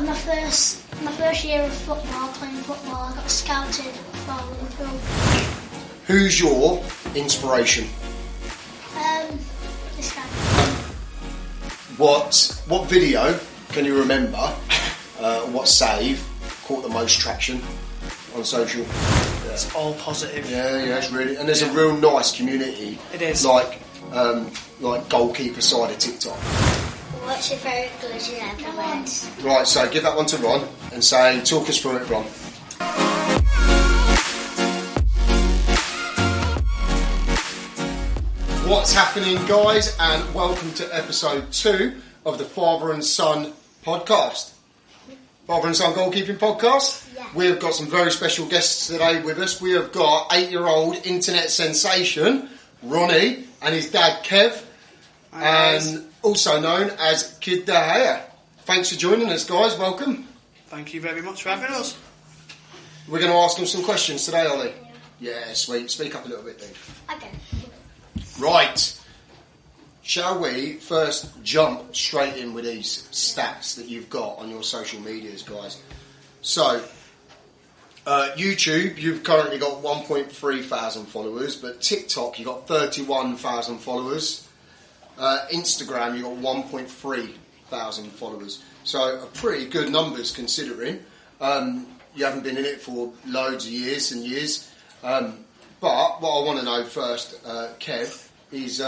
my first year of football, playing football, I got scouted for Liverpool. Who's your inspiration? This guy. What video can you remember? What save caught the most traction on social? It's all positive. Yeah, it's really, and there's a real nice community. It is. Like goalkeeper side of TikTok. What's your favourite colour you ever wear? Right, so give that one to Ron and say, talk us through it, Ron. What's happening, guys, and welcome to episode 2 of the Father and Son podcast. Father and Son Goalkeeping podcast. Yeah. We've got some very special guests today with us. We have got 8-year-old internet sensation Ronnie and his dad Kev, and also known as Kid De Gea. Thanks for joining us, guys. Welcome. Thank you very much for having us. We're going to ask them some questions today, Ollie. Yeah, sweet. Speak up a little bit, dude. Okay. Right. Shall we first jump straight in with these stats that you've got on your social medias, guys? So, YouTube, you've currently got 1.3 thousand followers, but TikTok, you've got 31,000 followers. Instagram, you've got 1.3 thousand followers. So, pretty good numbers considering. You haven't been in it for loads of years and years. But what I want to know first, Kev, is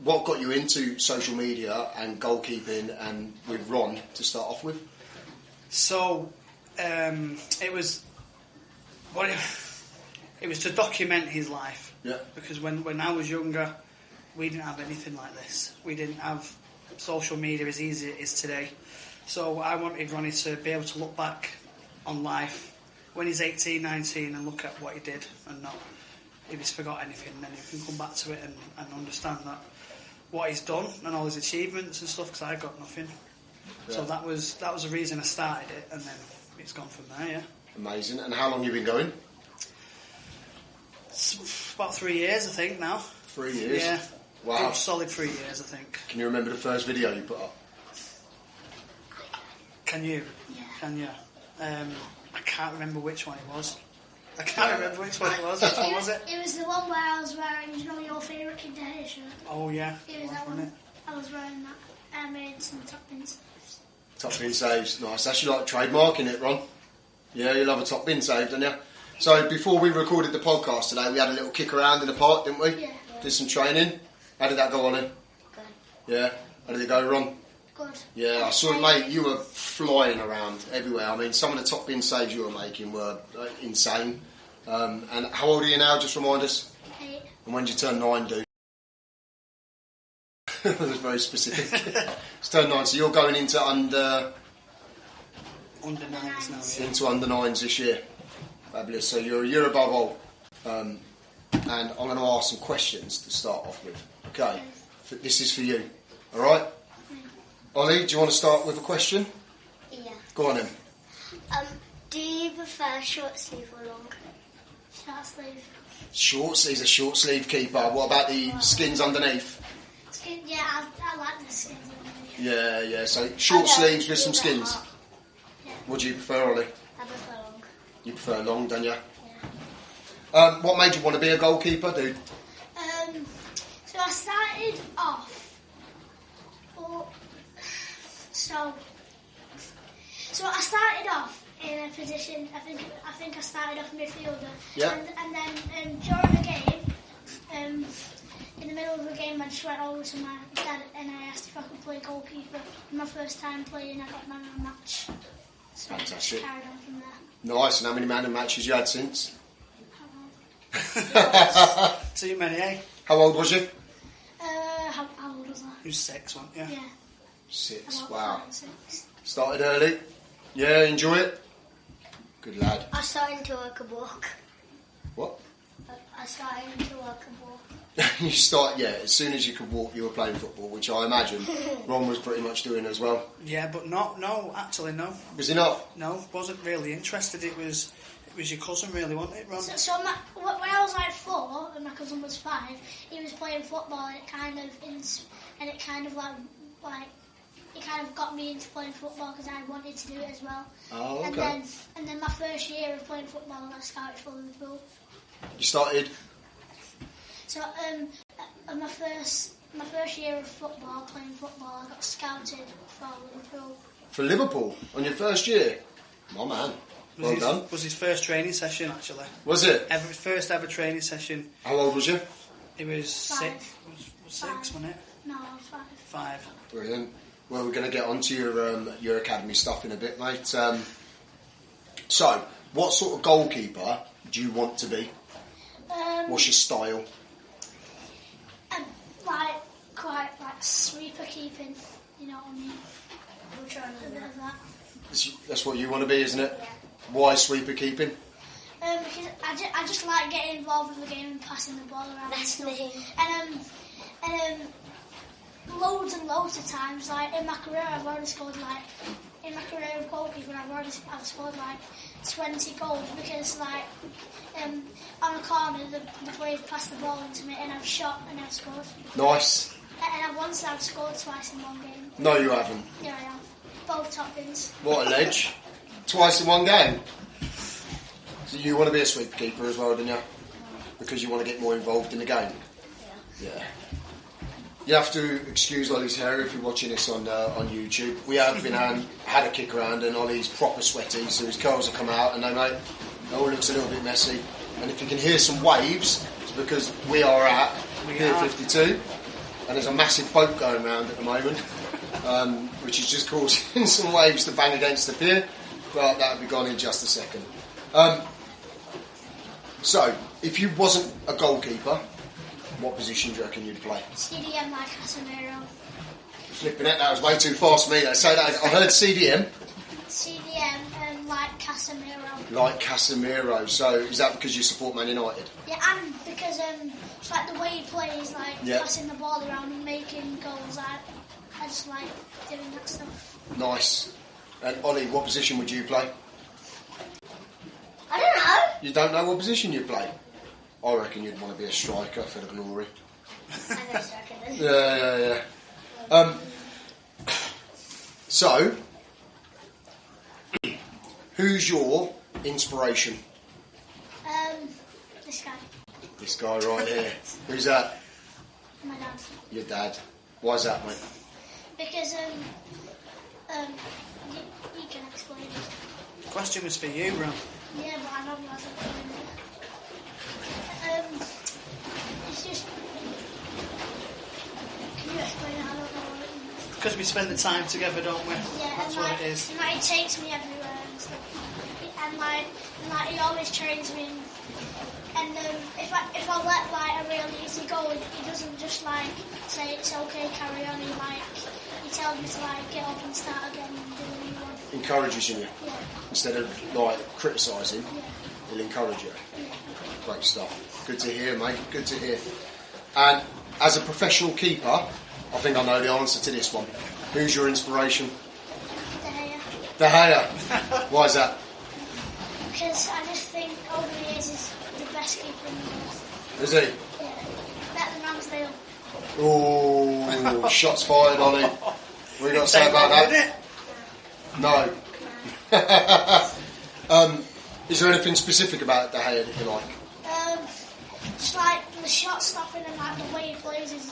what got you into social media and goalkeeping, and with Ron to start off with? So, it was to document his life. Yeah. Because when I was younger, we didn't have anything like this. We didn't have social media as easy as it is today. So I wanted Ronnie to be able to look back on life when he's 18, 19 and look at what he did, and not if he's forgot anything, then he can come back to it and understand that what he's done and all his achievements and stuff, because I got nothing. Yeah. So that was the reason I started it, and then it's gone from there. Yeah. Amazing. And how long have you been going? It's about 3 years, I think now. 3 years. Yeah. Wow. Good, solid 3 years, I think. Can you remember the first video you put up? Can you? Yeah. Can you? I can't remember which one it was. Which one was it? It was the one where I was wearing, your favourite Kid De Gea shirt. Oh yeah. It was that one. I was wearing that. I made some top bin saves. Top bin saves, nice. That's you like trademarking it, Ron. Yeah, you love a top bin save, don't you? So before we recorded the podcast today, we had a little kick around in the park, didn't we? Yeah. Did some training. How did that go, Ollie? Good. Yeah. How did it go, Ron? Good. Yeah, I saw it, mate. You were flying around everywhere. I mean, some of the top bin saves you were making were insane. And how old are you now? Just remind us. 8. And when did you turn 9, dude? That was very specific. It's turned 9, so you're going into under 9s now. Into under 9s this year. Fabulous. So you're a year above old. And I'm going to ask some questions to start off with. Okay. This is for you. All right. Ollie, do you want to start with a question? Yeah. Go on then. Do you prefer short sleeve or long? Short sleeve. He's a short sleeve keeper. What about the skins underneath? Yeah, I like the skins underneath. Yeah. So short sleeves with some skins. Yeah. What do you prefer, Ollie? I prefer long. You prefer long, don't you? Yeah. What made you want to be a goalkeeper, dude? So I started off. So I started off in a position. I think I started off midfielder. Yeah. And then during the game, in the middle of the game, I just went over to my dad and I asked if I could play goalkeeper. My first time playing, I got man of the match. So Fantastic. I just carried on from there. Nice. And how many man of matches you had since? Too many, eh? How old was you? How old was I? You was 6, weren't you? Yeah. 6. About Wow. 5 or 6. Started early. Yeah, enjoy it. Good lad. I started to work a walk. What? I started to work a walk. You as soon as you could walk, you were playing football, which I imagine Ron was pretty much doing as well. Yeah, but actually no. Was he not? No, wasn't really interested. It was your cousin really, wasn't it, Ron? So when I was like 4 and my cousin was 5, he was playing football and it kind of like it kind of got me into playing football because I wanted to do it as well. Oh, okay. And then my first year of playing football, I got scouted for Liverpool. You started? So my first year of football, playing football, I got scouted for Liverpool. For Liverpool on your first year? My man. Well done. Was his first training session actually? Was it? First ever training session. How old was you? He was 5. six, wasn't it? No, I was 5. 5. Brilliant. Well, we're going to get onto your academy stuff in a bit, mate. So, what sort of goalkeeper do you want to be? What's your style? Quite like sweeper keeping, you know what I mean? We'll try a bit of that. That's what you want to be, isn't it? Why sweeper keeping? Because I just like getting involved with the game and passing the ball around. That's and me. stuff. And loads and loads of times, like in my career, I've already scored like in my career of goalkeeper, I've scored like 20 goals because like on a corner the players passed the ball into me and I've shot and I've scored. Nice. And I've scored twice in one game. No, you haven't. Yeah, I have. Both top bins. What a ledge. Twice in one game. So you want to be a sweeper keeper as well, don't you? Because you want to get more involved in the game. Yeah. You have to excuse Ollie's hair if you're watching this on YouTube. We have been had a kick around and Ollie's proper sweaty, so his curls have come out and it all looks a little bit messy. And if you can hear some waves, it's because we are at Pier 52 and there's a massive boat going around at the moment, which is just causing some waves to bang against the pier, but that'll be gone in just a second. So, if you wasn't a goalkeeper, what position do you reckon you'd play? CDM like Casemiro. Flipping it, that was way too fast for me. Say that. I heard CDM. CDM like Casemiro. Like Casemiro. So is that because you support Man United? Yeah, and because it's like the way he plays, like passing the ball around and making goals. I just like doing that stuff. Nice. And Ollie, what position would you play? I don't know. You don't know what position you'd play? I reckon you'd want to be a striker for the glory. I'm going to start it then. Yeah. So, who's your inspiration? This guy. This guy right here. Who's that? My dad. Your dad. Why's that, mate? Because you can explain it. Question was for you, bro. Yeah, but I don't know how to explain it. It's just. Can you explain it? I don't know what it means. Because we spend the time together, don't we? Yeah, That's and what it is. And he takes me everywhere and stuff. And he always trains me. And if I let a real easy goal, he doesn't just say it's okay, carry on. He tells me to get up and start again and do a new one. Encourages you. Yeah. Instead of criticising, he'll encourage you. Yeah. Great stuff. Good to hear, mate. Good to hear. And as a professional keeper, I think I know the answer to this one. Who's your inspiration? De Gea. De Gea. Why is that? Because I just think over the years he's the best keeper in the world. Is he? Yeah. Better than Ramsdale. Oh, shots fired, Ollie. What you got to say about that? No. Is there anything specific about De Gea that you like? Just the shot stopping and the way he plays is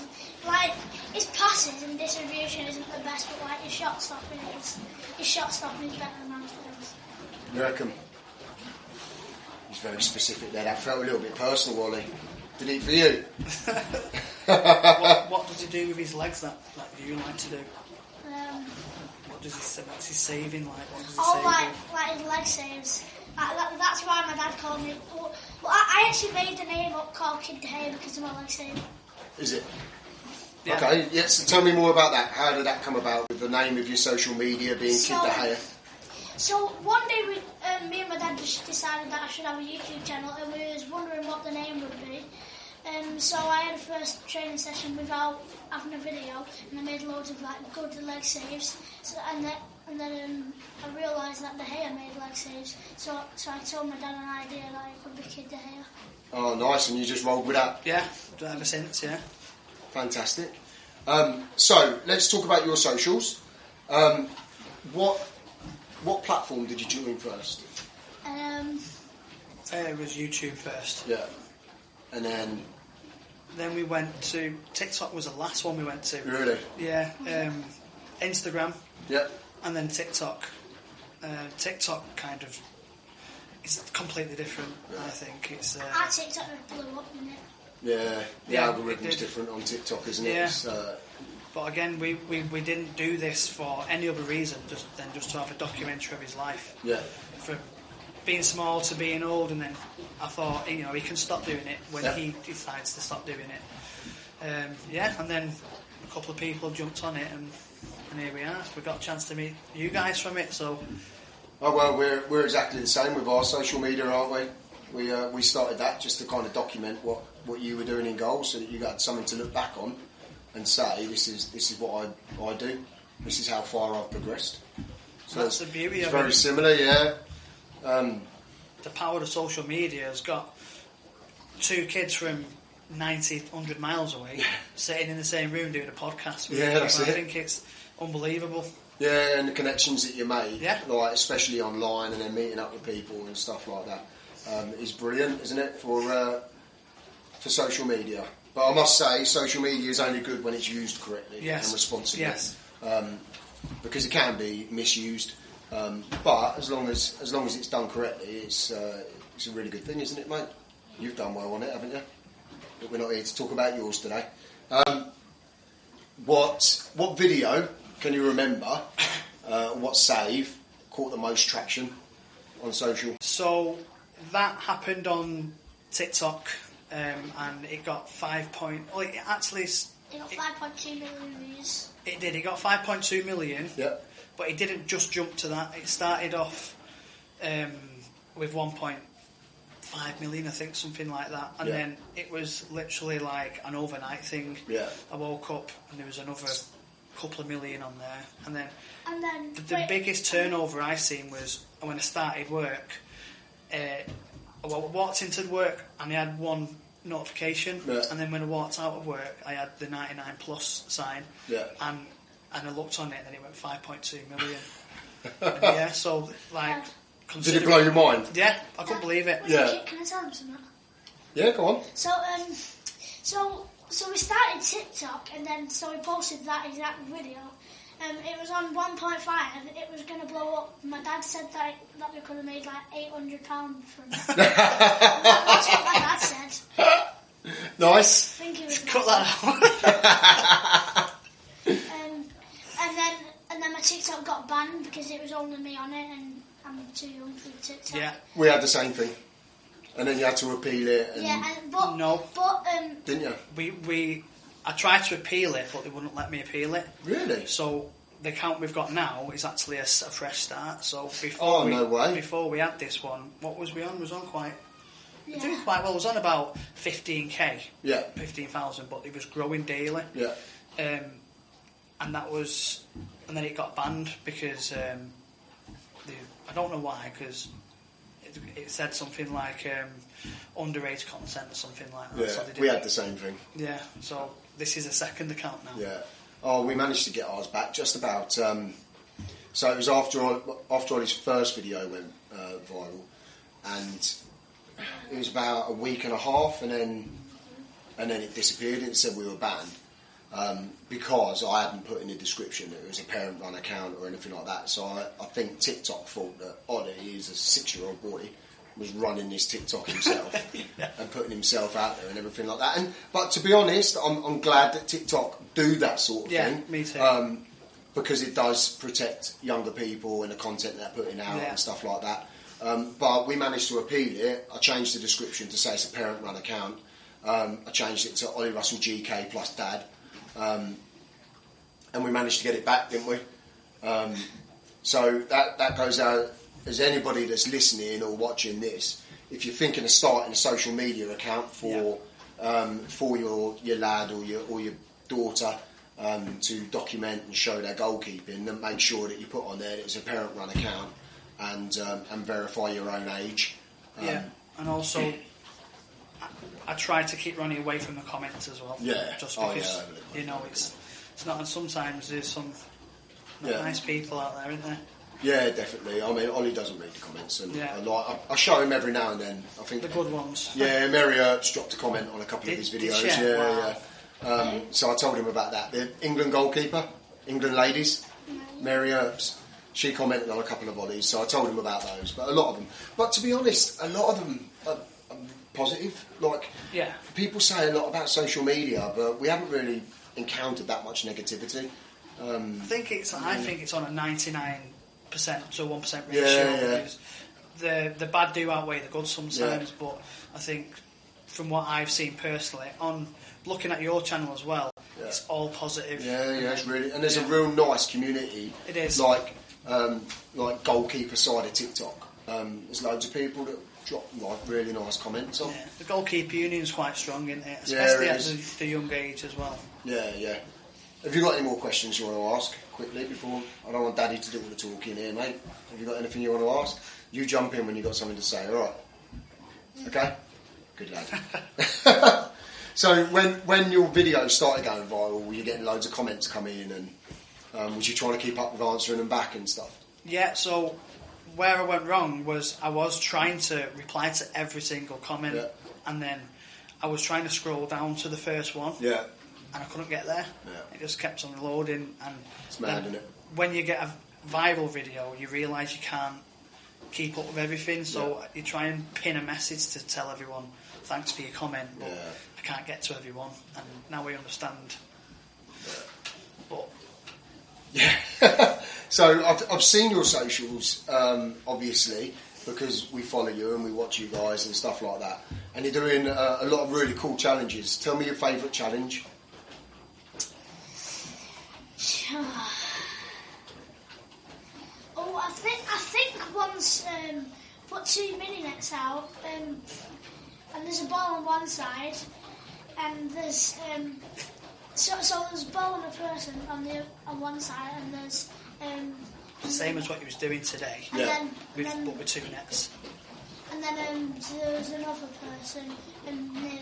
his passes and distribution isn't the best, but his shot stopping is better than Ramsdale's. You reckon? He's very specific there. That felt a little bit personal, Ollie. Did he for you? What does he do with his legs that you like to do? What does he say? What's his saving like? What does he save his leg saves. That's why my dad called me. Well, I actually made the name up called Kid De Gea because of my leg save. Is it? Yeah. Okay, yes. So tell me more about that. How did that come about with the name of your social media being Kid De Gea? So one day me and my dad just decided that I should have a YouTube channel and we was wondering what the name would be. So I had a first training session without having a video and I made loads of good leg saves. And then I realised that De Gea made leg saves. So I told my dad an idea that it could be Kid De Gea. Oh, nice. And you just rolled with that? Yeah, ever since, yeah. Fantastic. So let's talk about your socials. What platform did you join first? It was YouTube first. Yeah. And then... Then we went to... TikTok was the last one we went to. Really? Yeah. Instagram. Yeah. And then TikTok. TikTok kind of... It's completely different, I think. It's... Our TikTok blew up, didn't it? Yeah. The Yeah, algorithm's different on TikTok, isn't it? Yeah. It's, But again, we didn't do this for any other reason than just to have a documentary of his life. yeah. From being small to being old, and then I thought, he can stop doing it when he decides to stop doing it. And then a couple of people jumped on it, and here we are. We got a chance to meet you guys from it, so... Oh, well, we're exactly the same with our social media, aren't we? We started that just to kind of document what you were doing in goals, so that you got something to look back on and say, this is what I do. This is how far I've progressed. So that's the beauty of it. It's very similar, yeah. The power of social media has got two kids from 90, 100 miles away sitting in the same room doing a podcast with Yeah, that's it. I think it's unbelievable. Yeah, and the connections that you make, Yeah. like especially online and then meeting up with people and stuff like that, is brilliant, isn't it, for social media? But I must say, social media is only good when it's used correctly and responsibly. Yes. Because it can be misused. But as long as it's done correctly, it's a really good thing, isn't it, mate? You've done well on it, haven't you? But we're not here to talk about yours today. What video can you remember? What save caught the most traction on social? So that happened on TikTok, and it got 5 point. Well, it actually It got 5.2 million views. it did. It got 5.2 million. Yeah. But it didn't just jump to that. It started off with 1.5 million, I think, something like that. And then it was literally like an overnight thing. Yeah. I woke up and there was another couple of million on there. And then the Wait, biggest turnover I seen was when I started work. I walked into work and I had one notification. Yeah. And then when I walked out of work, I had the 99 plus sign. Yeah. And I looked on it, and then it went 5.2 million. So like, Did it blow your mind? Yeah, I couldn't believe it. Wait, Yeah. Can I tell them something? Yeah, go on. So we started TikTok, and then so we posted that exact video. It was on 1.5. It was going to blow up. My dad said that we could have made like £800 from it. That's what my dad said. Nice. I think it was. Cut that out. And then my TikTok got banned because it was only me on it, and I'm too young for TikTok. Yeah. We had the same thing. And then you had to appeal it. And Didn't you? I tried to appeal it, but they wouldn't let me appeal it. Really? So the account we've got now is actually a fresh start. So no way. Before we had this one, what was we on? Was on quite. Yeah. Doing quite well. It was on about 15k. Yeah. 15,000, but it was growing daily. Yeah. And that was, and then it got banned because I don't know why, because it said something like underage content or something like that. Yeah, so we had the same thing. Yeah, so this is a second account now. Yeah. Oh, we managed to get ours back just about. So it was after his first video went viral, and it was about a week and a half, and then it disappeared. It said we were banned. Because I hadn't put in the description that it was a parent-run account or anything like that. So I think TikTok thought that Ollie, who's a 6-year-old boy, was running this TikTok himself and putting himself out there and everything like that. But to be honest, I'm glad that TikTok do that sort of thing. Yeah, me too. Because it does protect younger people and the content they're putting out and stuff like that. But we managed to appeal it. I changed the description to say it's a parent-run account. I changed it to Ollie Russell GK plus Dad. And we managed to get it back, didn't we? So that goes out as anybody that's listening or watching this. If you're thinking of starting a social media account for your lad or your daughter to document and show their goalkeeping, then make sure that you put on there that it's a parent-run account and verify your own age. And also, I try to keep running away from the comments as well. Yeah. Just because it's not. And sometimes there's some Nice people out there, isn't there? Yeah, definitely. I mean, Ollie doesn't read the comments, and Yeah. I show him every now and then. I think The good ones. Yeah, Mary Earps dropped a comment on a couple of his videos. Did she? Yeah, Wow. yeah. So I told him about that. The England goalkeeper, England ladies, Mary Earps. She commented on a couple of Ollies, so I told him about those. But a lot of them. But to be honest, a lot of them are positive. Like, Yeah. people say a lot about social media, but we haven't really encountered that much negativity. I think it's on a 99% to 1% Yeah, ratio. yeah. The bad do outweigh the good sometimes, Yeah. but I think from what I've seen personally, on looking at your channel as well, it's all positive. Yeah, it's really, and there's a real nice community. It is. Like goalkeeper side of TikTok. There's loads of people that drop like really nice comments on. Yeah. The goalkeeper union's quite strong, isn't it? Yeah, Especially it at is. the young age as well. Yeah. Have you got any more questions you want to ask quickly before? I don't want Daddy to do all the talking here, mate. Have you got anything you want to ask? You jump in when you've got something to say. All right. Okay. Good lad. So when your videos started going viral, were you getting loads of comments coming in, and was you trying to keep up with answering them back and stuff? Yeah, so where I went wrong was I was trying to reply to every single comment, and then I was trying to scroll down to the first one, Yeah. and I couldn't get there. Yeah. It just kept on loading, and It's mad, isn't it? when you get a viral video, you realise you can't keep up with everything, so you try and pin a message to tell everyone, thanks for your comment, but I can't get to everyone, and now we understand. But Yeah. So I've seen your socials, obviously, because we follow you and we watch you guys and stuff like that. And you're doing a lot of really cool challenges. Tell me your favourite challenge. Oh, I think once put 2 mini nets out, and there's a ball on one side, and there's so there's a ball and a person on one side, and there's same as what you was doing today, and but with 2 nets. And then there's another person near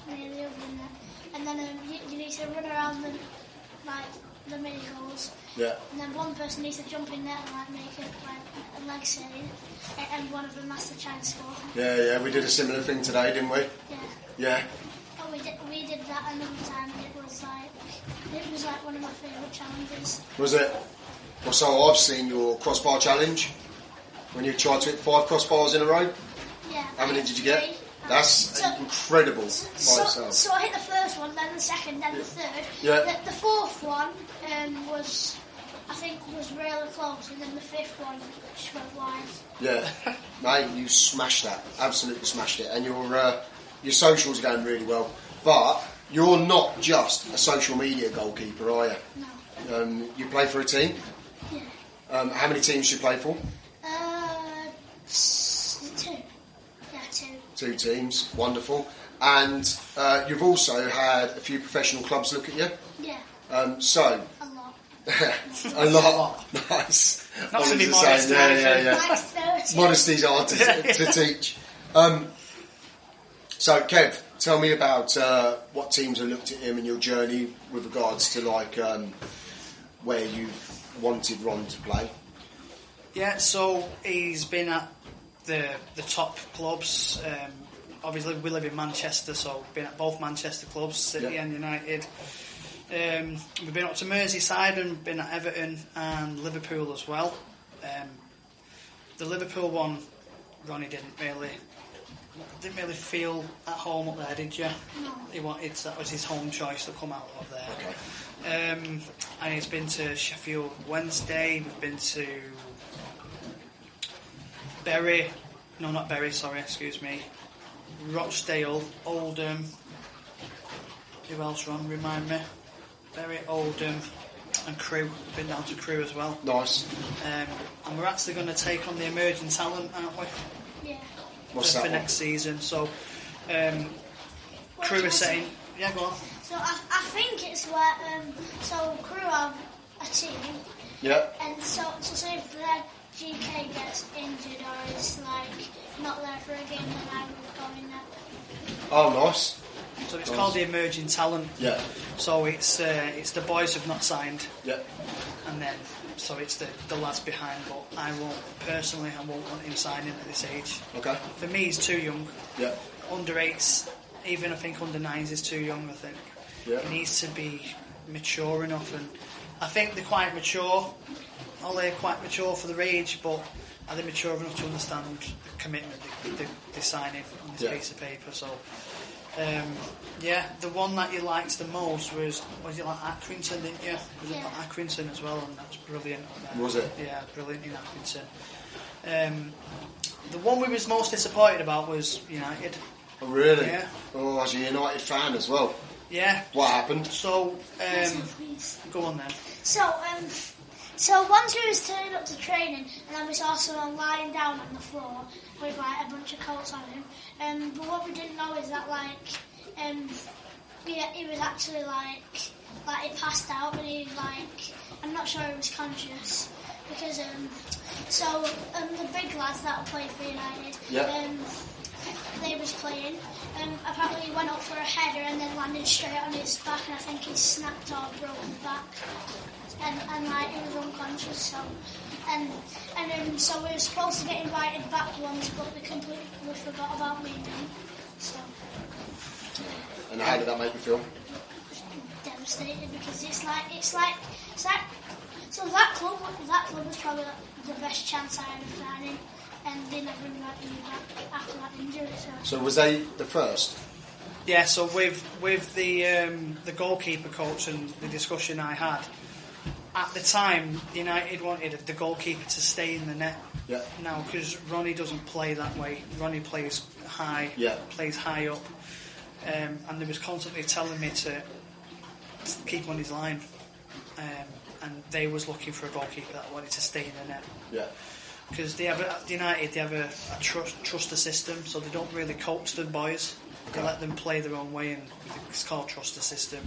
the other net, and then you need to run around the mini goals. Yeah. And then one person needs to jump in there and make a leg save, and one of them has to try and score. Yeah. We did a similar thing today, didn't we? Yeah. Yeah. Oh, we did that another time. It was like one of my favourite challenges. Was it? Well, so I've seen your crossbar challenge when you tried to hit 5 crossbars in a row. Yeah. How many did you get? 3. That's incredible by itself. So I hit the first one, then the second, then the third. Yeah. The fourth one was really close, and then the fifth one just went wide. Yeah, mate, you smashed that. Absolutely smashed it. And your socials are going really well. But you're not just a social media goalkeeper, are you? No. You play for a team? Yeah. How many teams do you play for? 2. Yeah, 2. 2 teams. Wonderful. And you've also had a few professional clubs look at you. Yeah. So. A lot. A lot. Nice. Not to be Honestly modest. saying, yeah. Like 30. Modesty's hard to teach. So, Kev, tell me about what teams have looked at him and your journey with regards to where you've wanted Ron to play. Yeah, so he's been at the top clubs. Obviously, we live in Manchester, so been at both Manchester clubs, City and United. We've been up to Merseyside and been at Everton and Liverpool as well. The Liverpool one, Ronnie didn't really feel at home up there, did you? No. That was his home choice to come out of there. Okay. And he's been to Sheffield Wednesday. We've been to Rochdale, Oldham. Who else, Ron? Remind me. Bury, Oldham, and Crewe. We've been down to Crewe as well. Nice. And we're actually going to take on the emerging talent, aren't we? Yeah. What's that for one? next season. So, Crewe is saying, yeah, go on. So I think it's where so Crewe have a team. Yeah. And so say if their GK gets injured or is not there for a game, then I would go in there. Oh, nice. So it's called the emerging talent. Yeah. So it's the boys who've not signed, Yeah. and then so it's the lads behind. But I won't want him signing at this age. Okay. For me, he's too young. Yeah. Under 8s, even I think under 9s is too young. I think he needs to be mature enough, and I think they're quite mature. They're quite mature for their age, but are they mature enough to understand the commitment they're signing on this piece of paper? So, the one that you liked the most was it like Accrington, didn't you? Was it like Accrington as well? And that's brilliant. Was it? Yeah, brilliant in Accrington. The one we was most disappointed about was United. Oh, really? Yeah. Oh, as a United fan as well. Yeah. What happened? So, go on then. So once we was turning up to training, and I was also lying down on the floor with like a bunch of coats on him. But what we didn't know is that he was actually he passed out, and he I'm not sure he was conscious because the big lads that played for United. They was playing. Apparently he went up for a header and then landed straight on his back, and I think he snapped or broke his back, and he was unconscious. So so we were supposed to get invited back once, but we completely forgot about me and him. So. And how did that make you feel? Devastated, because it's like so that club was probably the best chance I had of signing. And they never invited me back after that injury. So was they the first? Yeah. So with the goalkeeper coach and the discussion I had at the time, United wanted the goalkeeper to stay in the net. Yeah. Now, because Ronnie doesn't play that way. Ronnie plays high. Yeah. Plays high up, and they was constantly telling me to keep on his line, and they was looking for a goalkeeper that wanted to stay in the net. Yeah. Because United have a truster system, so they don't really coach the boys. They let them play their own way, and it's called truster system.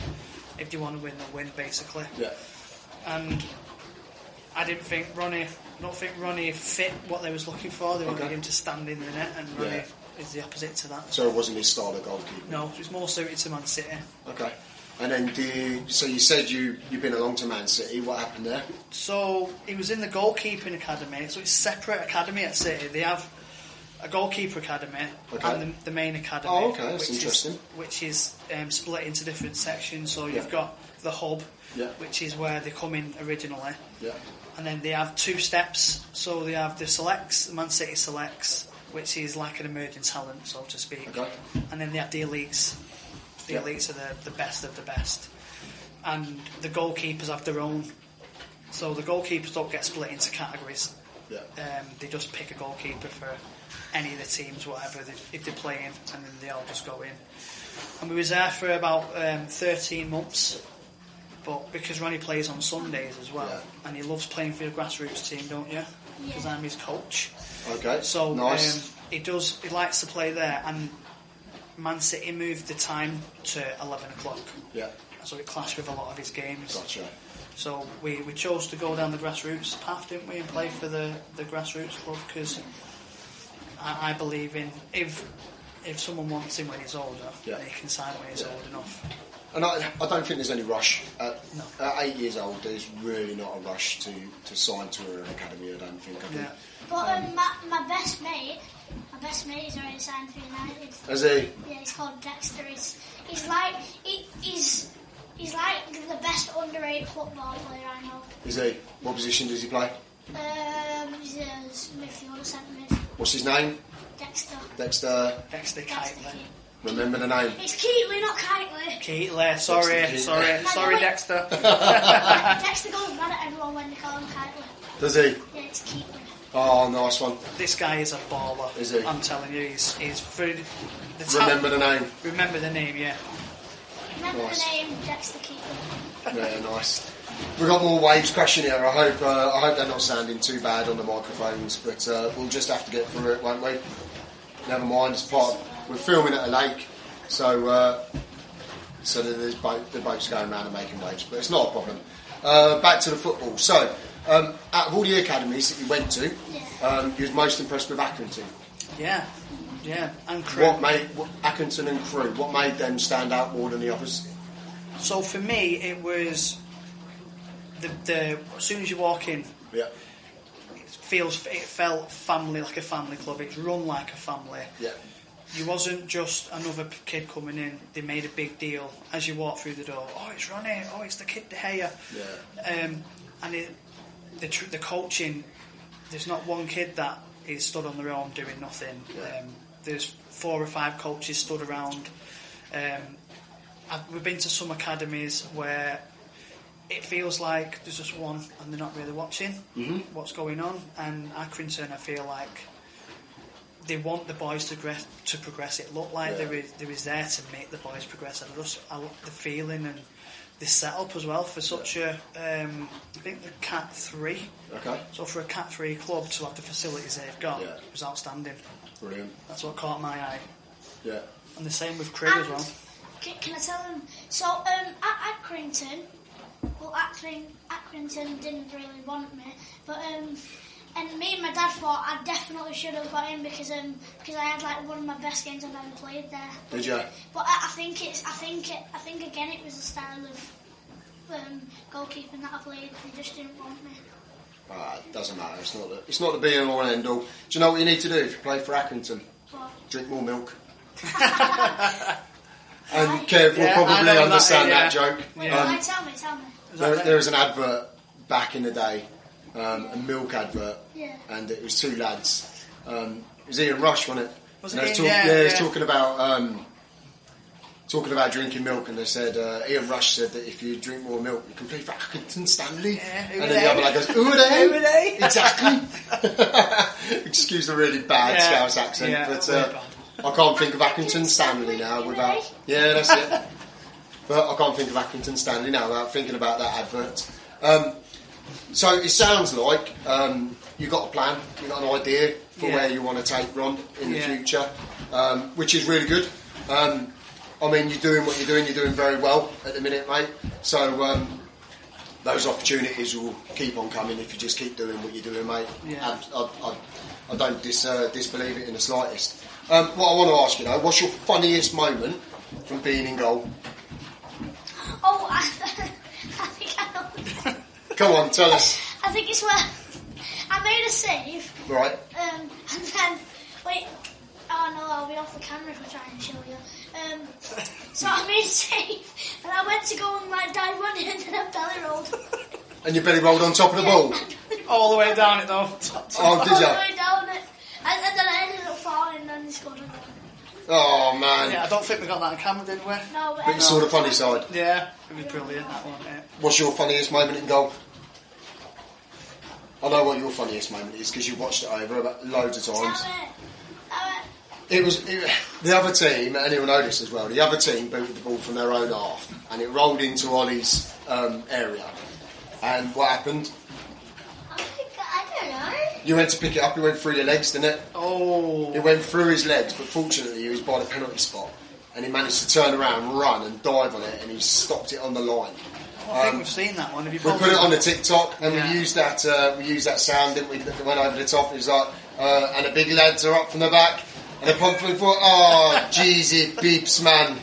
If you want to win, they'll win, basically. Yeah. And I don't think Ronnie fit what they was looking for. They wanted him to stand in the net, and Ronnie is the opposite to that. So it wasn't his style of goalkeeping? No, it was more suited to Man City. Okay. And then so you said you've been along to Man City. What happened there? So he was in the goalkeeping academy. So it's a separate academy at City. They have a goalkeeper academy and the main academy. Oh, okay, that's interesting. Which is split into different sections. So you've got the hub, which is where they come in originally. Yeah. And then they have 2 steps. So they have the selects, the Man City selects, which is like an emerging talent, so to speak. Okay. And then they have the elites. The elites are the best of the best. And the goalkeepers have their own. So the goalkeepers don't get split into categories. Yeah. They just pick a goalkeeper for any of the teams, whatever, if they're playing, and then they all just go in. And we was there for about 13 months. But because Ronnie plays on Sundays as well, and he loves playing for the grassroots team, don't you? Because I'm his coach. Okay. So nice. He likes to play there, and Man City moved the time to 11 o'clock. Yeah. So it clashed with a lot of his games. Gotcha. So we chose to go down the grassroots path, didn't we, and play for the grassroots club, because I believe in if someone wants him when he's older, then he can sign when he's old enough. And I don't think there's any rush. At 8 years old, there's really not a rush to sign to an academy, I don't think. But my best mate is already signed for United. Is he? Yeah, he's called Dexter. He's like the best underrated football player I know. Is he? What position does he play? He's a midfielder, centre mid. What's his name? Dexter. Dexter Kitely. Remember the name? It's Keatley, not Kitely. Keatley, sorry, Dexter. Dexter goes mad at everyone when they call him Kitely. Does he? Yeah, it's Keatley. Oh, nice one. This guy is a baller. Is he? I'm telling you, he's for the Remember the name? Remember the name, yeah. Remember the name, Dexter Keatley. Yeah, nice. We've got more waves crashing here. I hope they're not sounding too bad on the microphones, but we'll just have to get through it, won't we? Never mind. It's we're filming at a lake, so there's the boat's going around and making waves, but it's not a problem. Back to the football. So, out of all the academies that you went to, you was most impressed with Accrington. Yeah, and Crewe. Accrington and Crewe? What made them stand out more than the others? So for me, it was as soon as you walk in, Yeah. it felt family, like a family club. It's run like a family. Yeah. You wasn't just another kid coming in. They made a big deal as you walk through the door. Oh, it's Ronnie. Oh, it's the Kid De Gea. Yeah. And the coaching. There's not one kid that is stood on their own doing nothing. Yeah. There's 4 or 5 coaches stood around. We've been to some academies where it feels like there's just one and they're not really watching what's going on. And Accrington, I feel like they want the boys to progress. It looked like there is there to make the boys progress. I love the feeling and the setup as well for such a I think the Cat 3. Okay. So for a Cat 3 club to have the facilities they've got was outstanding. Brilliant. That's what caught my eye. Yeah. And the same with Crew as well. Can I tell them? So at Accrington, well, Accrington didn't really want me, but and me and my dad thought I definitely should have got in because I had like one of my best games I've ever played there. Did you? But I think again it was the style of goalkeeping that I played. They just didn't want me. It doesn't matter. It's not the be and all and end all. Do you know what you need to do if you play for Accrington? What? Drink more milk. And Kev will probably understand that joke. Wait, tell me. There was an advert back in the day, a milk advert, and it was 2 lads. It was Ian Rush, wasn't it? Was and it? He was talking about drinking milk, and they said Ian Rush said that if you drink more milk, you can play for Accrington Stanley. Yeah, and then the other lad goes, "Who are they? Who are they?" Exactly. Excuse the really bad Scouse accent, but. I can't think of Accrington Stanley now without... Yeah, that's it. But I can't think of Accrington Stanley now without thinking about that advert. So it sounds like you've got a plan, you've got an idea for where you want to take Ron in the future, which is really good. I mean, you're doing what you're doing very well at the minute, mate. So those opportunities will keep on coming if you just keep doing what you're doing, mate. Yeah. I don't disbelieve it in the slightest. What I want to ask you though, what's your funniest moment from being in goal? Oh, I think I know. Come on, tell us. I think it's where I made a save. Right. And then, wait. Oh no, I'll be off the camera if I try and show you. So I made a save, and I went to go and like dive on it, and then I belly rolled. And your belly rolled on top of the ball? All the way down it though. Oh, did you? All the way down it. And then I ended up falling, and then he scored a goal. Oh man. Yeah, I don't think we got that on camera, did we? No, But you saw the funny side. Yeah, it was brilliant, that one. Yeah. What's your funniest moment in goal? I know what your funniest moment is because you watched it over about loads of times. It was the other team, and you'll know this as well. The other team booted the ball from their own half, and it rolled into Ollie's area. And what happened? I don't know. You went to pick it up. It went through your legs, didn't it? Oh. It went through his legs, but fortunately he was by the penalty spot, and he managed to turn around, run, and dive on it, and he stopped it on the line. I think we've seen that one. Have you We put it on the TikTok, and Yeah. we used that sound, didn't we? That went over the top. It was like, and the big lads are up from the back, and the pump from the foot. Oh, Jeezy beeps, man.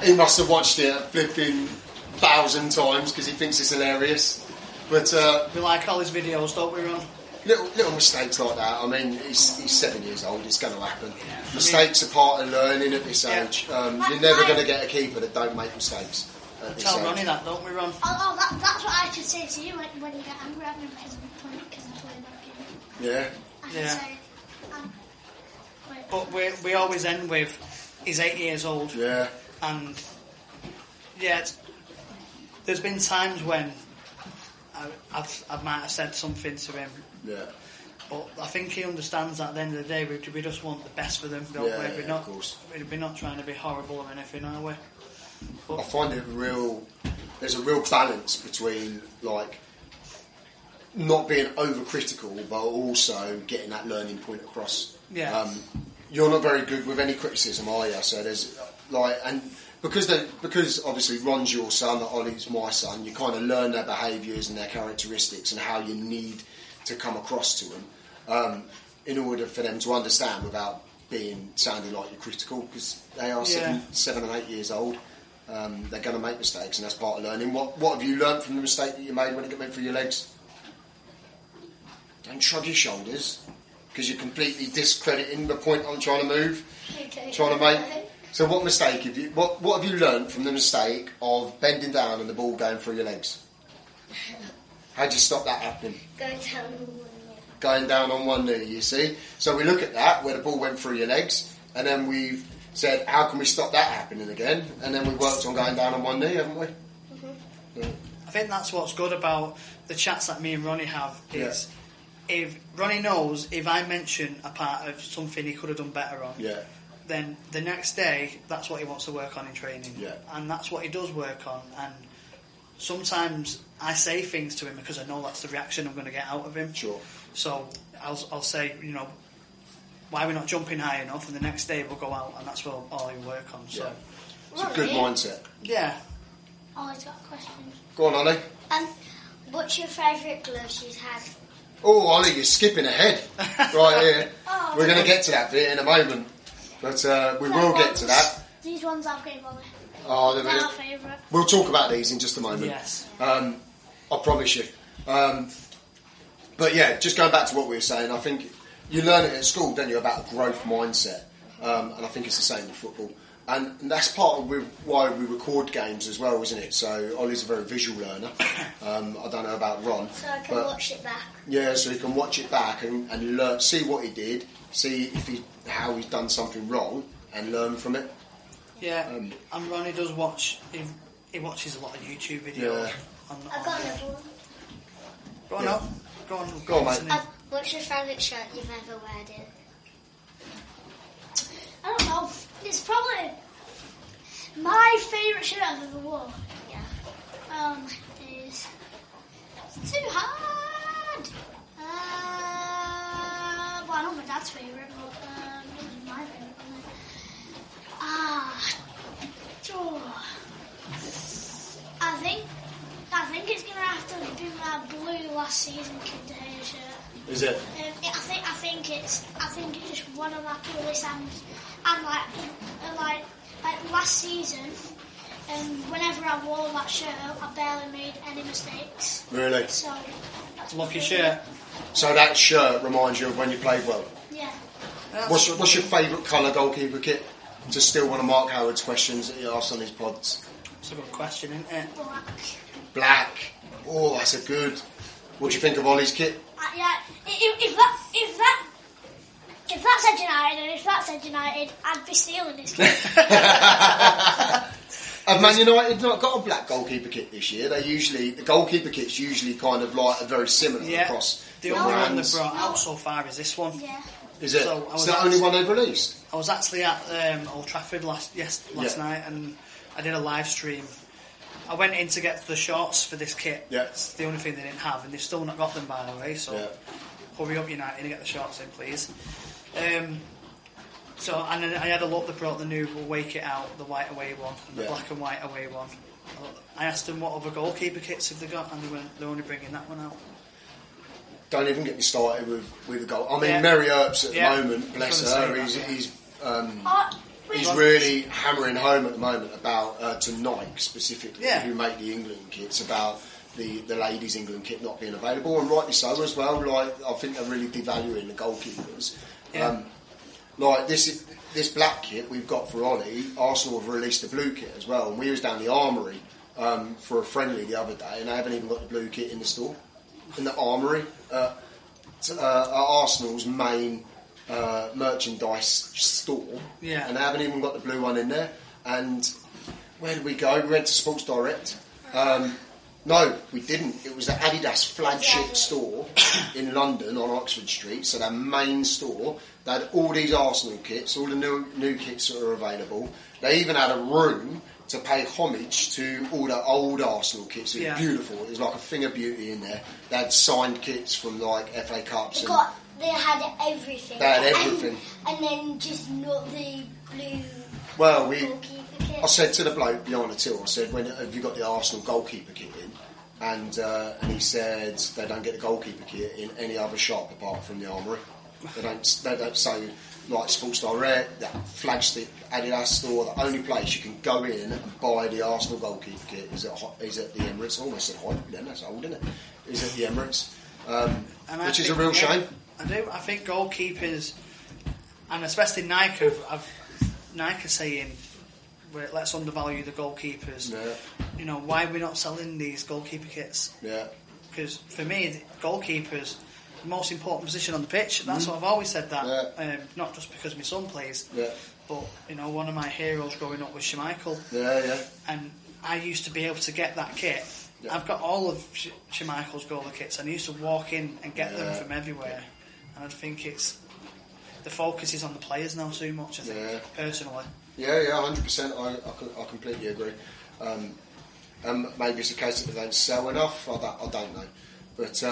He must have watched it flipping 1,000 times because he thinks it's hilarious. But We like all his videos, don't we, Ron? little mistakes like that. I mean, he's 7 years old. It's going to happen. Mistakes are part of learning at this age. You're never going to get a keeper that don't make mistakes. At this Tell age. Ronnie that, don't we, Ron? That's what I should say to you when you get angry at me because I'm playing that game. Yeah. I should Yeah. say, wait. But we always end with, he's 8 years old. Yeah. And, yeah, there's been times when I might have said something to him. Yeah. But I think he understands that at the end of the day, we just want the best for them, don't Yeah, we? yeah, of course. We're not trying to be horrible or anything, are we? But I find there's a real balance between like not being overcritical but also getting that learning point across. Yeah. You're not very good with any criticism, are you? So there's like, and because obviously Ron's your son, Ollie's my son, you kind of learn their behaviours and their characteristics and how you need to come across to them in order for them to understand without sounding like you're critical, because they are 7 and 8 years old. They're going to make mistakes, and that's part of learning. What have you learnt from the mistake that you made when it got meant through your legs? Don't shrug your shoulders, because you're completely discrediting the point I'm trying to move, trying to make. So what mistake have you? What have you learnt from the mistake of bending down and the ball going through your legs? How'd you stop that happening? Going down on one knee, you see. So we look at that, where the ball went through your legs, and then we've said, how can we stop that happening again? And then we worked on going down on one knee, haven't we? Yeah. I think that's what's good about the chats that me and Ronnie have is if Ronnie knows if I mention a part of something he could have done better on, then the next day that's what he wants to work on in training, and that's what he does work on. And sometimes I say things to him because I know that's the reaction I'm going to get out of him. Sure. So I'll say, why we're not jumping high enough, and the next day we'll go out and that's what all I work on. So it's a good mindset. Yeah. Ollie's got a question. Go on, Ollie. What's your favourite gloves you've had? Oh, Ollie, you're skipping ahead right here. Oh, We're going to get to that bit in a moment, but we will get to that. These ones I've given Ollie. Oh, They're our favourite. We'll talk about these in just a moment. Yes. I promise you. But yeah, just going back to what we were saying, I think you learn it at school, don't you, about a growth mindset, and I think it's the same with football. And that's part of why we record games as well, isn't it? So Ollie's a very visual learner. I don't know about Ron. So I can watch it back. Yeah, so he can watch it back and learn, see what he did, see how he's done something wrong, and learn from it. Yeah, and Ronnie does watch. He watches a lot of YouTube videos. Yeah. I've got another one. Go on, up. Go on, mate. What's your favourite shirt you've ever worn in? I don't know. It's probably my favourite shirt I've ever worn. Yeah. Is it's too hard. Well, I know my dad's favourite, but it was my favourite. I think it's gonna have to be my blue last season Kid De Gea shirt. Is it? I think it's just one of my coolest and like last season, whenever I wore that shirt, I barely made any mistakes. Really? So that's Lucky shirt. So that shirt reminds you of when you played well? Yeah. What's your favourite colour goalkeeper kit? To steal one of Mark Howard's questions that he asked on his pods. It's a good question, isn't it? Black. Oh, that's a good. What do you think of Ollie's kit? Yeah. If that said United and if that said United, I'd be stealing this kit. Have Man United not got a black goalkeeper kit this year? The goalkeeper kit's usually kind of like very similar across the the only one brands. they've brought out so far is this one. Yeah. Is it? So Is that the only one they've released? I was actually at Old Trafford last night, and I did a live stream. I went in to get the shorts for this kit. Yeah. It's the only thing they didn't have, and they've still not got them, by the way. So hurry up, United, and get the shorts in, please. So, and then I had a look. They brought the new away kit out, the white away one, and the black and white away one. I asked them what other goalkeeper kits have they got, and they're only bringing that one out. Don't even get me started with the goal. I mean, Mary Earps at the moment, bless her, he's really hammering home at the moment about to Nike specifically, who make the England kits, about the ladies' England kit not being available, and rightly so as well. Like, I think they're really devaluing the goalkeepers. Like this black kit we've got for Ollie, Arsenal have released a blue kit as well, and we was down the Armoury for a friendly the other day, and they haven't even got the blue kit in the store, in the Armoury, at Arsenal's main merchandise store, and they haven't even got the blue one in there. And where did we go? We went to Sports Direct. No, we didn't. It was the Adidas flagship store in London on Oxford Street, so their main store. They had all these Arsenal kits, all the new kits that are available. They even had a room to pay homage to all the old Arsenal kits. It was beautiful. It was like a thing of beauty in there. They had signed kits from like FA Cups. They had everything. They had everything. And then just not the blue. Well, goalkeeper kit. I said to the bloke behind the till, I said, "When have you got the Arsenal goalkeeper kit in?" And he said they don't get the goalkeeper kit in any other shop apart from the Armoury. They don't say like Sports Direct, that flagship Adidas store. The only place you can go in and buy the Arsenal goalkeeper kit is at the Emirates. I almost said Highbury then, that's old, isn't it? Is at the Emirates, which is a real shame. I think goalkeepers, and especially Nike, Nike saying, let's undervalue the goalkeepers. Yeah. You know, why are we not selling these goalkeeper kits? Yeah. Because for me, the goalkeepers, the most important position on the pitch. That's what I've always said that. Yeah. Not just because my son plays, but you know, one of my heroes growing up was Schmeichel. Yeah. And I used to be able to get that kit. Yeah. I've got all of Schmeichel's goalie kits, and I used to walk in and get them from everywhere. And I think the focus is on the players now too much. I think personally. Yeah, 100%. I completely agree. Maybe it's a case that they don't sell enough. I don't know, but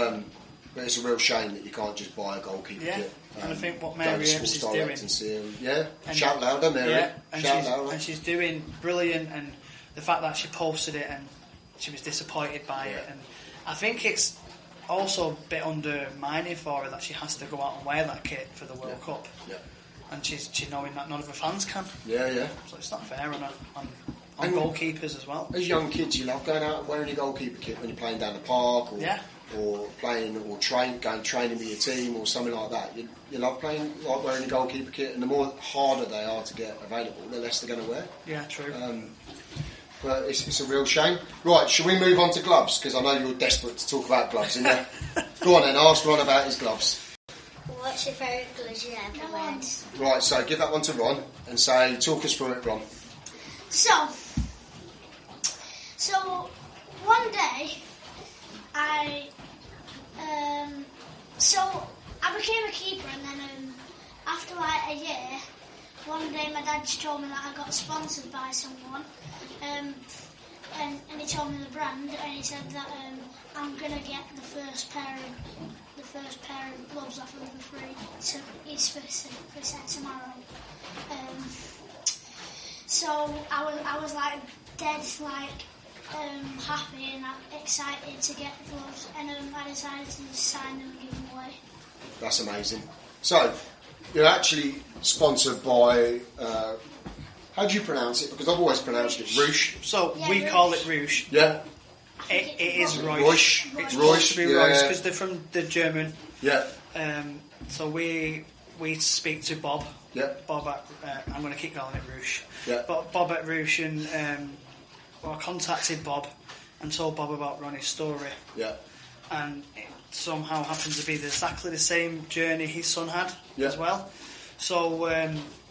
it's a real shame that you can't just buy a goalkeeper kit. And I think what Mary Ebbs is doing. And see them. Shout louder, Mary. Yeah, and she's doing brilliant. And the fact that she posted it and she was disappointed by it, and I think it's also a bit undermining for her that she has to go out and wear that kit for the World Cup. Yeah. And she's knowing that none of her fans can. Yeah. So it's not fair on goalkeepers as well. As young kids, you love going out and wearing your goalkeeper kit when you're playing down the park, or playing or going training with your team or something like that. You love playing like wearing your goalkeeper kit, and the more harder they are to get available, the less they're going to wear. Yeah, true. But it's a real shame. Right, shall we move on to gloves? Because I know you're desperate to talk about gloves, aren't you? Go on then, ask Ron about his gloves. What's your favourite gloves you ever wear? Right, so give that one to Ron and say, talk us through it, Ron. So one day I became a keeper, and then after like a year, one day my dad just told me that I got sponsored by someone, and he told me the brand, and he said that I'm gonna get the first pair of gloves off of the free. So he specifically said tomorrow. So I was like dead happy and excited to get the gloves, and I decided to sign them and give them away. That's amazing. So you're actually sponsored by. How do you pronounce it? Because I've always pronounced it Rouge. So we call it Rouge. Yeah. It is Rouge. It's Rouge because they're from the German. Yeah. So we speak to Bob. Yeah. Bob at I'm going to keep calling it Rouge. Yeah. But Bob at Rouge, and I contacted Bob and told Bob about Ronnie's story. Yeah. And it somehow happened to be exactly the same journey his son had as well. So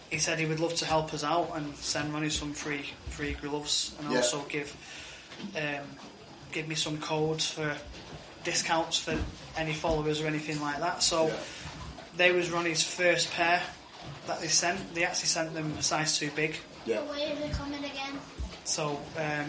he said he would love to help us out and send Ronnie some free gloves, and also give me some codes for discounts for any followers or anything like that. So they was Ronnie's first pair that they sent. They actually sent them a size too big. Yeah. Where are they coming again? So they're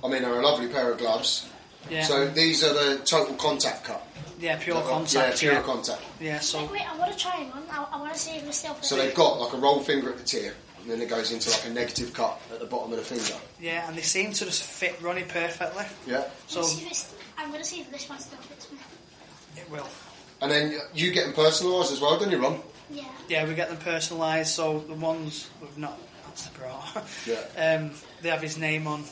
a lovely pair of gloves. Yeah. So these are the total contact cut. Yeah, pure contact. Yeah, pure contact. Yeah, so... Wait, I want to try them on. I want to see if they're still... So they've got like a roll finger at the tip, and then it goes into like a negative cut at the bottom of the finger. Yeah, and they seem to just fit Ronnie perfectly. Yeah. So I'm going to see if this one still fits me. It will. And then you get them personalised as well, don't you, Ron? Yeah. Yeah, we get them personalised, so the ones we've not... That's the bra. Yeah. They have his name on.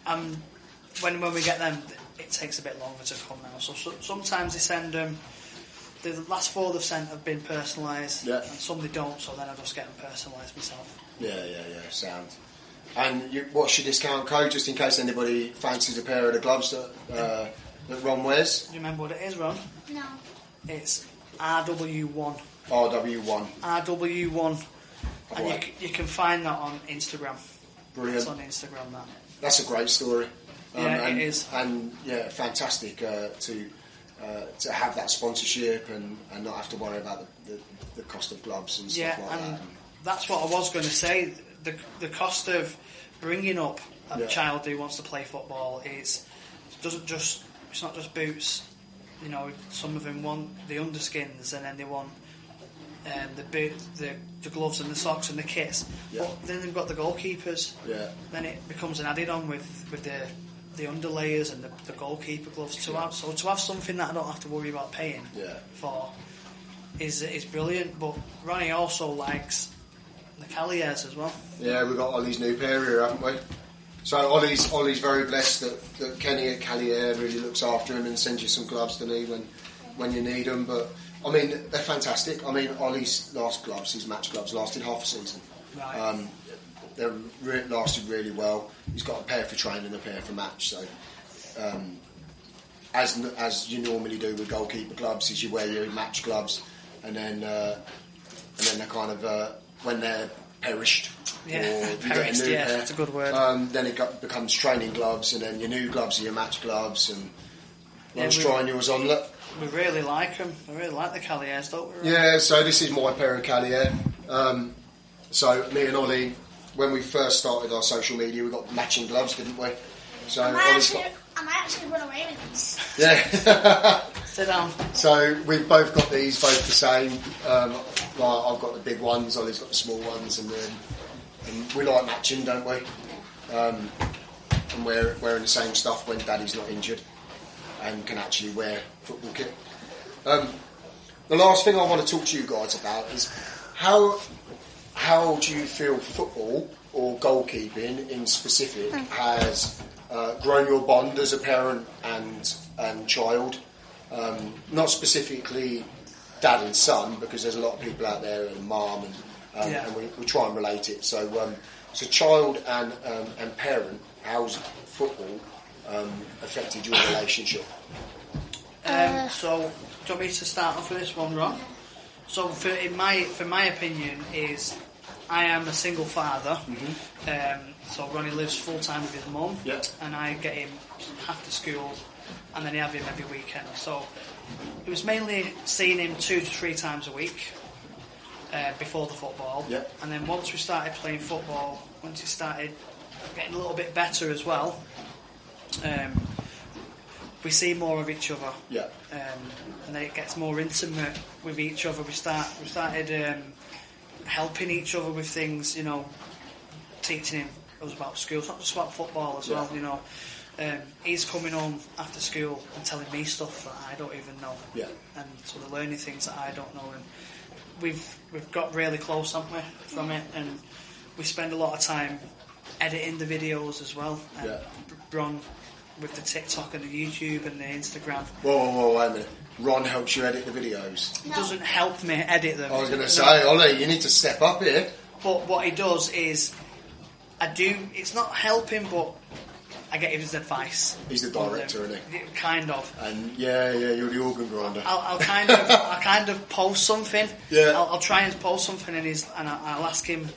And when we get them, it takes a bit longer to come now. So sometimes they send them. The last 4 they've sent have been personalised, and some they don't. So then I just get them personalised myself. Yeah. Sound. And what's your discount code, just in case anybody fancies a pair of the gloves that Ron wears? Do you remember what it is, Ron? No. It's RW1. RW1. RW1. And you can find that on Instagram. Brilliant. It's on Instagram, that. That's a great story. It is. And fantastic to have that sponsorship and not have to worry about the cost of gloves and stuff like that. That's what I was going to say. The cost of bringing up a child who wants to play football it's not just boots. You know, some of them want the underskins, and then they want the gloves and the socks and the kits. But then they've got the goalkeepers. Yeah. Then it becomes an added on with the the underlayers and the goalkeeper gloves to have something that I don't have to worry about paying for is brilliant. But Ronnie also likes the Calliers as well. Yeah, we've got Ollie's new pair here, haven't we? So Ollie's very blessed that Kenny at Callier really looks after him and sends you some gloves to need when you need them. But I mean, they're fantastic. I mean, Ollie's last gloves, his match gloves, lasted half a season. Right. They lasted really well. He's got a pair for training and a pair for match. So, as you normally do with goalkeeper gloves, is you wear your match gloves, and then they're kind of when they're perished. Yeah, or you perished. get a new pair, That's a good word. Then it becomes training gloves, and then your new gloves are your match gloves. And Ron's we- trying yours on. Look. We really like them. We really like the Calliers, don't we? Ron? Yeah. So this is my pair of Callier. So me and Ollie, when we first started our social media, we got matching gloves, didn't we? So I might Ollie's actually run away with these. yeah. Sit down. So we've both got these, both the same. I've got the big ones, Ollie's got the small ones, and we like matching, don't we? And we're wearing the same stuff when Daddy's not injured and can actually wear football kit. The last thing I want to talk to you guys about is how do you feel football or goalkeeping in specific has grown your bond as a parent and child? Not specifically dad and son, because there's a lot of people out there, and mum, and we try and relate it. So child and parent, how's football affected your relationship? So, do you want me to start off with this one, Ron? So, for my opinion, is I am a single father. So Ronnie lives full time with his mum, and I get him after school, and then I have him every weekend. So it was mainly seeing him 2 to 3 times a week before the football, and then once we started playing football, once he started getting a little bit better as well, we see more of each other, and then it gets more intimate with each other. We started helping each other with things, teaching him us about school. It's not just about football as well, He's coming home after school and telling me stuff that I don't even know, and so they're learning things that I don't know. And we've got really close, haven't we, from it, and we spend a lot of time editing the videos as well. Ron with the TikTok and the YouTube and the Instagram. Whoa, wait a minute. Ron helps you edit the videos? He doesn't help me edit them. I was going to say, Ollie, you need to step up here. But what he does is, it's not helping, but I get his advice. He's the director, isn't he? Kind of. And you're the organ grinder. I'll kind of post something. Yeah. I'll try and post something, and I'll ask him,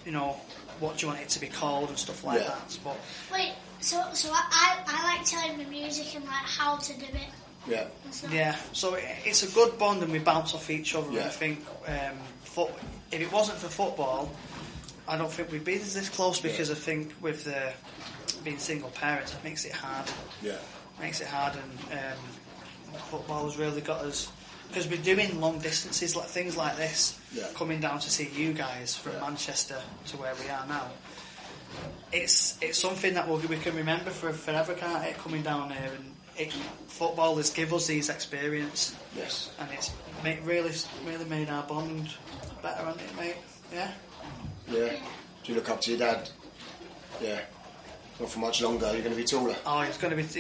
what do you want it to be called and stuff like that. But wait, so I like telling the music and like how to do it. Yeah. So it's a good bond, and we bounce off each other. And I think if it wasn't for football, I don't think we'd be this close, because I think with the being single parents, it makes it hard. Makes it hard, and football has really got us, because we're doing long distances, like things like this, coming down to see you guys from Manchester to where we are now. It's something that we can remember for forever, can't it? Coming down here, and football has give us these experience. Yes. And it's really made our bond better, hasn't it, mate? Yeah. Yeah. Do you look up to your dad? Yeah. Not for much longer. You're going to be taller. Oh, it's going to be. It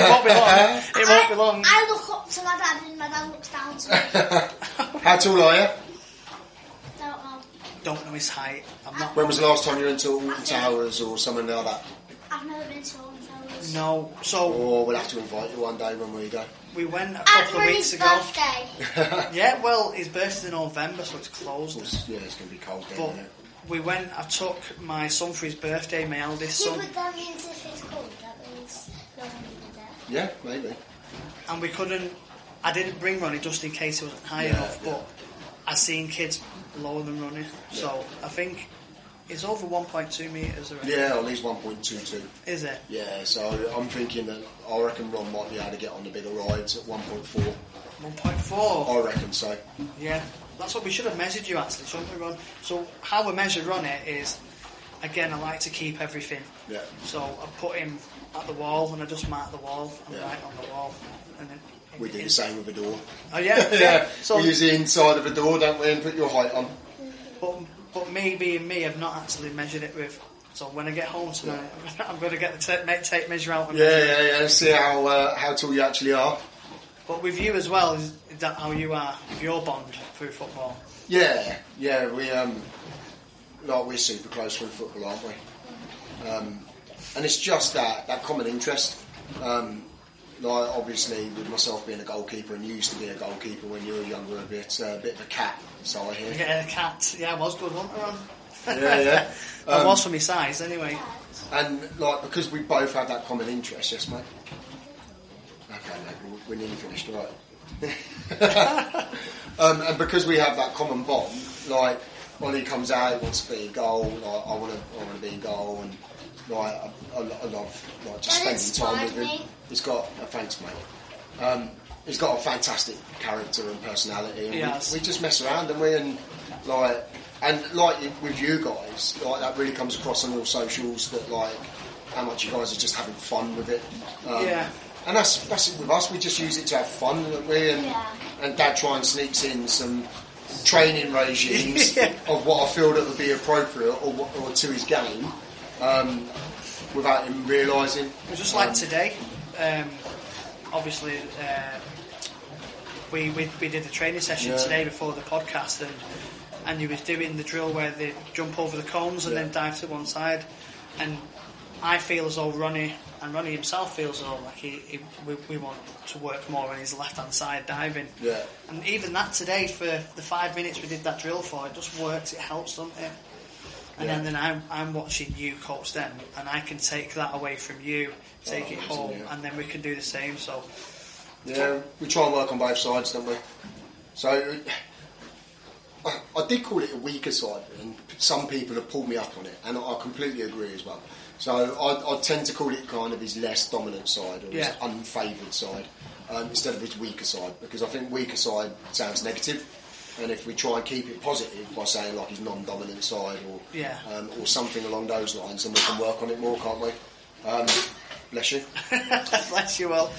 won't be long. It won't be long. I look up to my dad, and my dad looks down to me. How tall are you? Don't know his height. When was the last time you went to Alton Towers or something like that? I've never been to Alton Towers. No. So. Oh, we'll have to invite you one day when we go. We went a couple of weeks ago. Birthday. Yeah, well, his birthday's in November, so it's closed. Yeah, it's going to be cold then, But isn't it? we went. I took my son for his birthday, my eldest son. But that means if it's cold, that means no one will be there. Yeah, maybe. And we couldn't. I didn't bring Ronnie just in case it wasn't high enough, but I seen kids lower than Ronnie, so I think it's over 1.2 metres already. Yeah, at least 1.22. Is it? Yeah, so I'm thinking that I reckon Ron might be able to get on the bigger rides at 1.4. 1.4? I reckon so. Yeah, that's what we should have measured you actually, shouldn't we, Ron? So how we measured Ronnie is again, I like to keep everything. Yeah. So I put him at the wall and I just mark the wall and write on the wall. And then We do the same with a door. Oh yeah, Yeah. So, We use the inside of a door, don't we, and put your height on. but me being me, I've not actually measured it with. So when I get home tonight, I'm going to get the tape measure out. And Yeah. See how tall you actually are. But with you as well, is that how you are with your bond through football? Yeah. We we're super close through football, aren't we? And it's just that common interest. Like obviously, with myself being a goalkeeper and you used to be a goalkeeper when you were younger, a bit of a cat. So I hear. Yeah, a cat. Yeah, I was good, wasn't I? Yeah. I was for my size, anyway. And like because we both have that common interest, yes, mate. Okay, mate, we're nearly finished, all right. And because we have that common bond, like Ollie comes out, he wants to be in goal. Like I want to be in goal, and like I love like just spending time with him. He's got thanks, mate. He's got a fantastic character and personality, and we just mess around, and like with you guys, like that really comes across on your socials that like how much you guys are just having fun with it. And that's it with us. We just use it to have fun, don't we? And Dad try and sneaks in some training regimes of what I feel that would be appropriate or to his game, without him realising. It was just like today. Obviously, we did a training session today before the podcast, and he was doing the drill where they jump over the cones and then dive to one side. And I feel as though Ronnie himself feels as though like we want to work more on his left hand side diving. Yeah. And even that today, for the 5 minutes we did that drill for, it just works. It helps, doesn't it? And then I'm watching you coach them, and I can take that away from you, take it home, and then we can do the same. So we try and work on both sides, don't we? So I did call it a weaker side, and some people have pulled me up on it, and I completely agree as well. So I tend to call it kind of his less dominant side, or his unfavoured side, instead of his weaker side, because I think weaker side sounds negative. And if we try and keep it positive by saying like his non-dominant side or something along those lines, then we can work on it more, can't we? Bless you. Bless you all.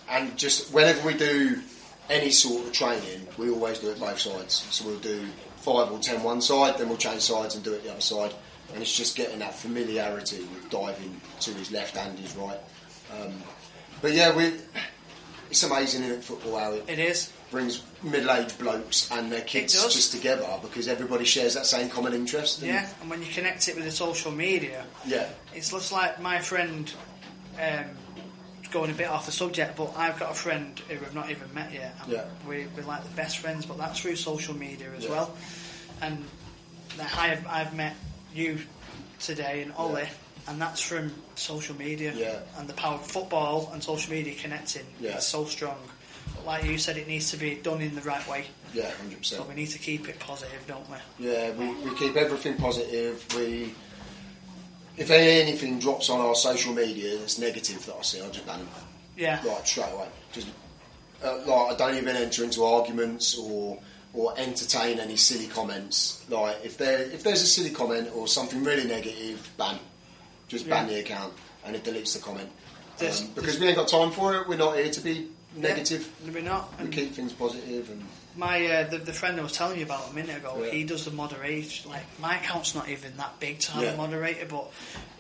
And just whenever we do any sort of training, we always do it both sides. So we'll do 5 or 10 one side, then we'll change sides and do it the other side. And it's just getting that familiarity with diving to his left and his right. But yeah, it's amazing in football how it is. Brings middle-aged blokes and their kids just together because everybody shares that same common interest. And when you connect it with the social media, it's just like my friend, going a bit off the subject, but I've got a friend who we've not even met yet. And we're like the best friends, but that's through social media as well. And I've met you today and Ollie. And that's from social media and the power of football and social media connecting. It's so strong. But like you said, it needs to be done in the right way. Yeah, 100%. So we need to keep it positive, don't we? Yeah, we keep everything positive. If anything drops on our social media that's negative that I see, I just ban them. Yeah. Right, straight away. Just I don't even enter into arguments or entertain any silly comments. Like if there's a silly comment or something really negative, ban. Just ban the account and it deletes the comment. Because we ain't got time for it. We're not here to be negative. We're not. We keep things positive. And my the friend I was telling you about a minute ago, he does the moderation. Like my account's not even that big to have a moderator, but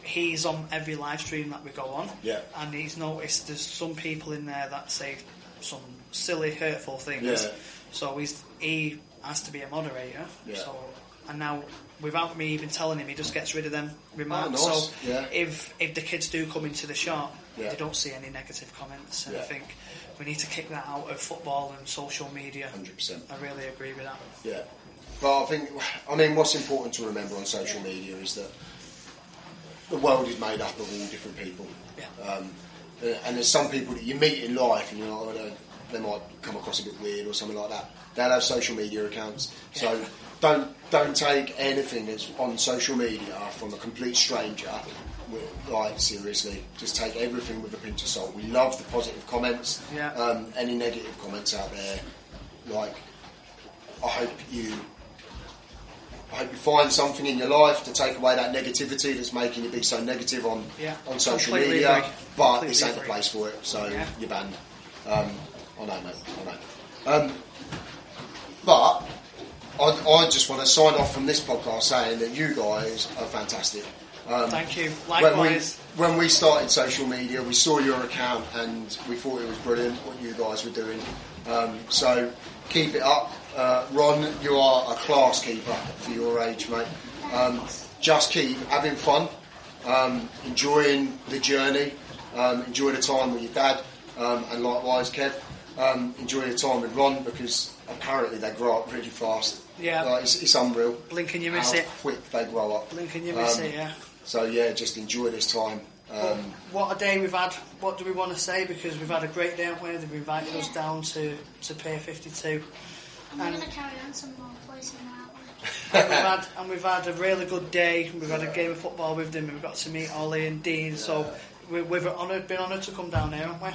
he's on every live stream that we go on. Yeah. And he's noticed there's some people in there that say some silly, hurtful things. Yeah. So he has to be a moderator. Yeah. So and now, without me even telling him, he just gets rid of them remarks. Oh, nice. So if the kids do come into the shop, they don't see any negative comments. And I think we need to kick that out of football and social media. 100%. I really agree with that. Yeah. But I mean, what's important to remember on social media is that the world is made up of all different people. Yeah. And there's some people that you meet in life and you're like, oh, they might come across a bit weird or something like that. They'll have social media accounts. So don't take anything that's on social media from a complete stranger like seriously. Just take everything with a pinch of salt. We love the positive comments. Yeah. Any negative comments out there, like I hope you I hope you find something in your life to take away that negativity that's making you be so negative on social media. Agree. But this ain't the place for it, so you're banned. I know, mate. I know. But I just want to sign off from this podcast saying that you guys are fantastic. Thank you. Likewise. When we started social media, we saw your account and we thought it was brilliant what you guys were doing. So keep it up. Ron, you are a class keeper for your age, mate. Just keep having fun, enjoying the journey, enjoy the time with your dad, and likewise, Kev, enjoy your time with Ron, because apparently they grow up really fast. Yeah. Like, it's unreal. Blink and you miss it. How quick they grow up. Blink and you miss it, yeah. So yeah, just enjoy this time. What a day we've had. What do we want to say? Because we've had a great day, haven't we? They've invited us down to Pier 52. And we're going to carry on some more places now, aren't we? and we've had a really good day. We've had a game of football with them. We've got to meet Ollie and Dean. So we've been honoured to come down here, haven't we?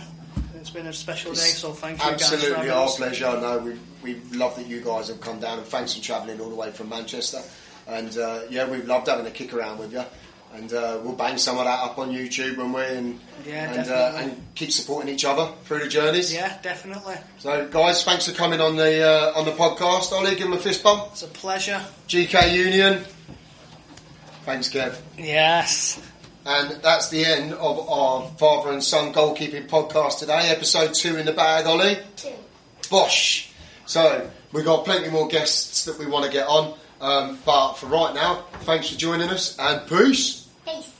It's been a special day, so thank you guys. Absolutely, our pleasure. No, we love that you guys have come down, and thanks for travelling all the way from Manchester. And we've loved having a kick around with you. And we'll bang some of that up on YouTube when we're in, and keep supporting each other through the journeys. Yeah, definitely. So, guys, thanks for coming on the podcast. Ollie, give him a fist bump. It's a pleasure. GK Union. Thanks, Kev. Yes. And that's the end of our father and son goalkeeping podcast today. Episode 2 in the bag, Ollie. 2. Bosh. So we've got plenty more guests that we want to get on. But for right now, thanks for joining us and peace. Peace.